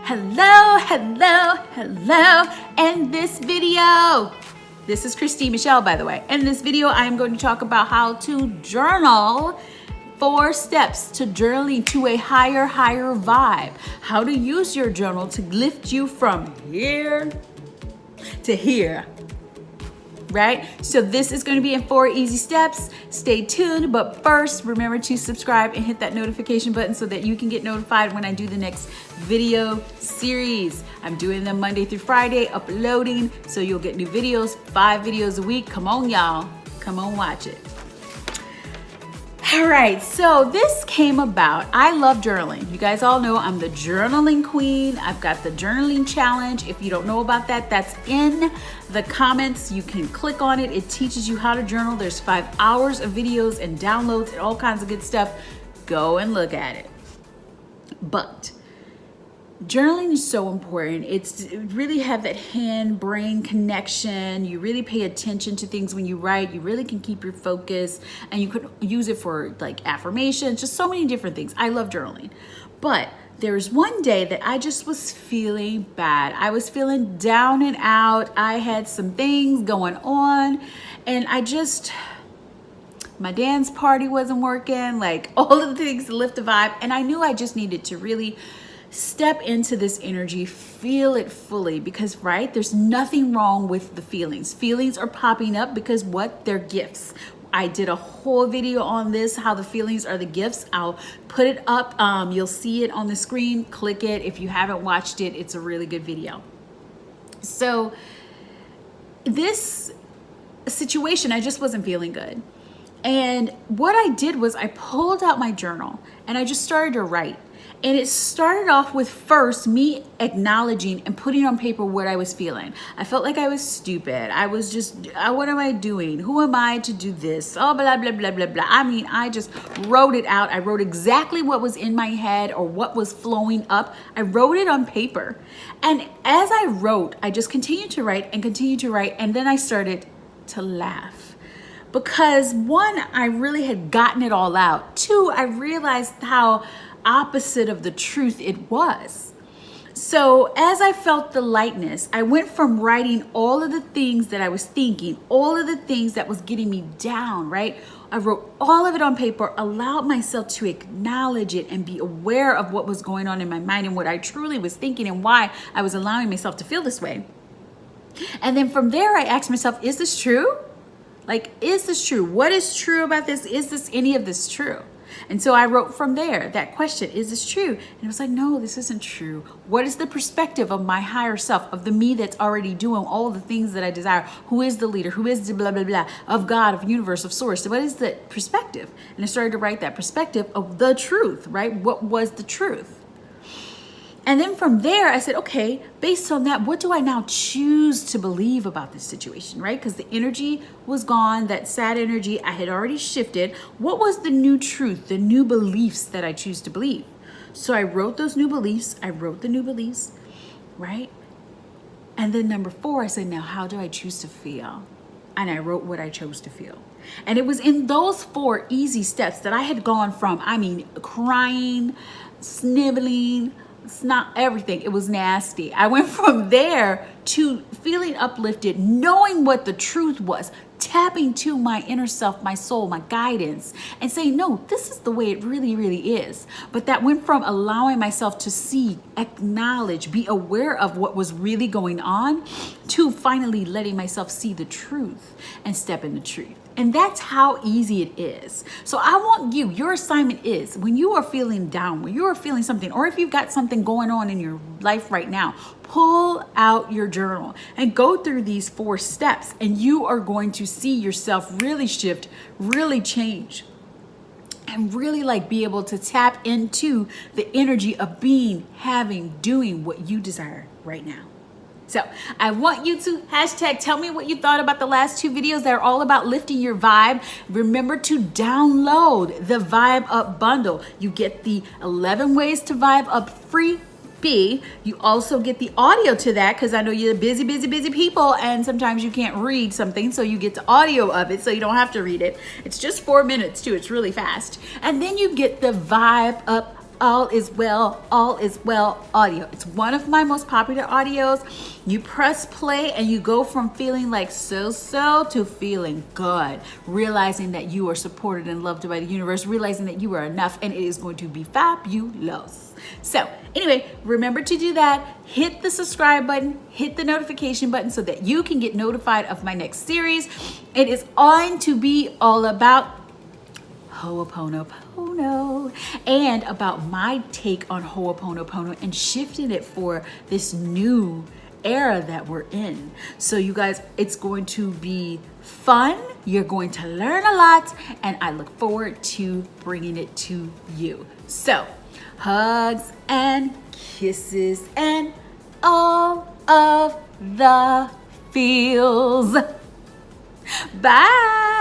Hello, hello, hello. And this video, this is Christine Michelle, by the way. In this video, I am going to talk about how to journal 4 steps to journaling to a higher vibe. How to use your journal to lift you from here to here. Right? So this is going to be in 4 easy steps. Stay tuned, but first remember to subscribe and hit that notification button so that you can get notified when I do the next video series. I'm doing them Monday through Friday, uploading, so you'll get new videos, 5 videos a week. Come on, y'all. Come on, watch it. All right, so this came about. I love journaling. You guys all know I'm the journaling queen. I've got the journaling challenge. If you don't know about that, that's in the comments. You can click on it. It teaches you how to journal. There's 5 hours of videos and downloads and all kinds of good stuff. Go and look at it. But journaling is so important. It really have that hand-brain connection. You really pay attention to things when you write. You really can keep your focus, and you could use it for like affirmations, just so many different things. I love journaling. But there was one day that I just was feeling bad. I was feeling down and out. I had some things going on, and my dance party wasn't working, like all of the things to lift the vibe, and I knew I just needed to really step into this energy, feel it fully, because right, there's nothing wrong with the feelings. Feelings are popping up because what? They're gifts. I did a whole video on this, how the feelings are the gifts. I'll put it up. You'll see it on the screen. Click it. If you haven't watched it, it's a really good video. So this situation, I just wasn't feeling good. And what I did was I pulled out my journal and I just started to write. And it started off with first me acknowledging and putting on paper what I was feeling. I felt like I was stupid. I was just, what am I doing? Who am I to do this? Oh, blah, blah, blah, blah, blah. I mean, I just wrote it out. I wrote exactly what was in my head or what was flowing up. I wrote it on paper. And as I wrote, I just continued to write and continued to write. And then I started to laugh. Because 1, I really had gotten it all out. 2, I realized how opposite of the truth it was. So as I felt the lightness, I went from writing all of the things that I was thinking, all of the things that was getting me down, right? I wrote all of it on paper, allowed myself to acknowledge it and be aware of what was going on in my mind and what I truly was thinking and why I was allowing myself to feel this way. And then from there, I asked myself, is this true? Like, is this true? What is true about this? Is this any of this true? And so I wrote from there that question, is this true? And it was like, no, this isn't true. What is the perspective of my higher self, of the me that's already doing all the things that I desire? Who is the leader? Who is the blah, blah, blah, of God, of universe, of source? What is the perspective? And I started to write that perspective of the truth, right? What was the truth? And then from there, I said, okay, based on that, what do I now choose to believe about this situation, right? Because the energy was gone, that sad energy, I had already shifted. What was the new truth, the new beliefs that I choose to believe? So I wrote those new beliefs. I wrote the new beliefs, right? And then number 4, I said, now how do I choose to feel? And I wrote what I chose to feel. And it was in those 4 easy steps that I had gone from, crying, sniveling, it's not everything. It was nasty. I went from there to feeling uplifted, knowing what the truth was, tapping to my inner self, my soul, my guidance, and saying, no, this is the way it really, really is. But that went from allowing myself to see, acknowledge, be aware of what was really going on, to finally letting myself see the truth and step in the truth. And that's how easy it is. So I want you, your assignment is, when you are feeling down, when you are feeling something, or if you've got something going on in your life right now, pull out your journal and go through these 4 steps, and you are going to see yourself really shift, really change, and really be able to tap into the energy of being, having, doing what you desire right now. So I want you to tell me what you thought about the last 2 videos that are all about lifting your vibe. Remember to download the VibeUp bundle. You get the 11 ways to vibe up FREEBIE. You also get the audio to that, because I know you're busy people and sometimes you can't read something, so you get the audio of it so you don't have to read it. It's just 4 minutes too. It's really fast. And then you get the VibeUp All Is Well, All Is Well audio. It's one of my most popular audios. You press play and you go from feeling like so-so to feeling good, realizing that you are supported and loved by the universe, realizing that you are enough, and it is going to be fabulous. So anyway, remember to do that. Hit the subscribe button, hit the notification button so that you can get notified of my next series. It is going to be all about Ho'oponopono and about my take on Ho'oponopono and shifting it for this new era that we're in. So you guys, it's going to be fun. You're going to learn a lot, and I look forward to bringing it to you. So hugs and kisses and all of the feels. Bye.